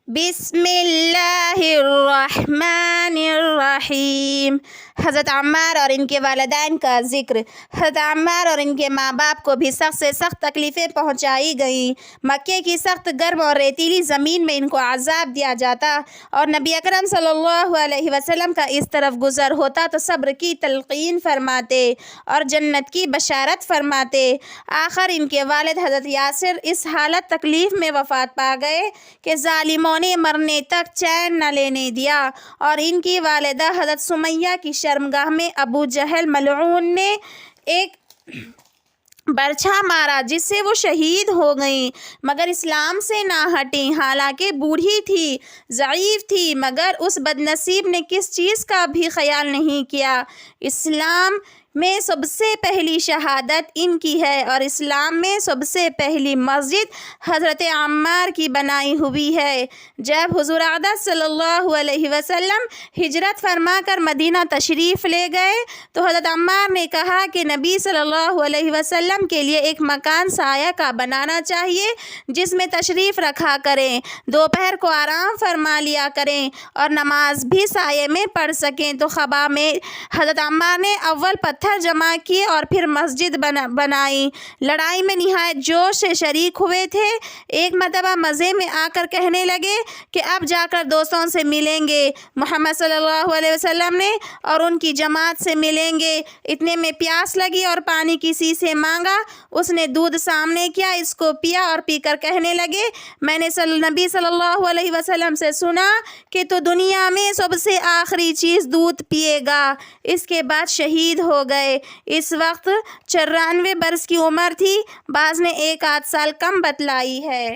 بسم اللہ الرحمن الرحیم۔ حضرت عمار اور ان کے والدین کا ذکر۔ حضرت عمار اور ان کے ماں باپ کو بھی سخت سے سخت تکلیفیں پہنچائی گئیں۔ مکے کی سخت گرم اور ریتیلی زمین میں ان کو عذاب دیا جاتا اور نبی اکرم صلی اللہ علیہ وسلم کا اس طرف گزر ہوتا تو صبر کی تلقین فرماتے اور جنت کی بشارت فرماتے۔ آخر ان کے والد حضرت یاسر اس حالت تکلیف میں وفات پا گئے کہ ظالموں نے مرنے تک چین نہ لینے دیا، اور ان کی والدہ حضرت سمیہ کی شرمگاہ میں ابو جہل ملعون نے ایک برچھا مارا جس سے وہ شہید ہو گئیں، مگر اسلام سے نہ ہٹیں۔ حالانکہ بوڑھی تھی، ضعیف تھی، مگر اس بد نصیب نے کس چیز کا بھی خیال نہیں کیا۔ اسلام میں سب سے پہلی شہادت ان کی ہے، اور اسلام میں سب سے پہلی مسجد حضرت عمار کی بنائی ہوئی ہے۔ جب حضور اقدس صلی اللہ علیہ وسلم ہجرت فرما کر مدینہ تشریف لے گئے تو حضرت عمار نے کہا کہ نبی صلی اللہ علیہ وسلم کے لیے ایک مکان سایہ کا بنانا چاہیے جس میں تشریف رکھا کریں، دوپہر کو آرام فرما لیا کریں اور نماز بھی سائے میں پڑھ سکیں۔ تو خبا میں حضرت عمار نے اول پتھر جمع کیے اور پھر مسجد بنائی۔ لڑائی میں نہایت جوش سے شریک ہوئے تھے۔ ایک مرتبہ مزے میں آ کر کہنے لگے کہ اب جا کر دوستوں سے ملیں گے، محمد صلی اللہ علیہ وسلم نے اور ان کی جماعت سے ملیں گے۔ اتنے میں پیاس لگی اور پانی کسی سے مانگا، اس نے دودھ سامنے کیا، اس کو پیا اور پی کر کہنے لگے میں نے نبی صلی اللہ علیہ وسلم سے سنا کہ تو دنیا میں سب سے آخری چیز دودھ پیے گا۔ اس کے بعد شہید ہو گئے۔ اس وقت 94 برس کی عمر تھی، بعض نے 1 آدھ سال کم بتلائی ہے۔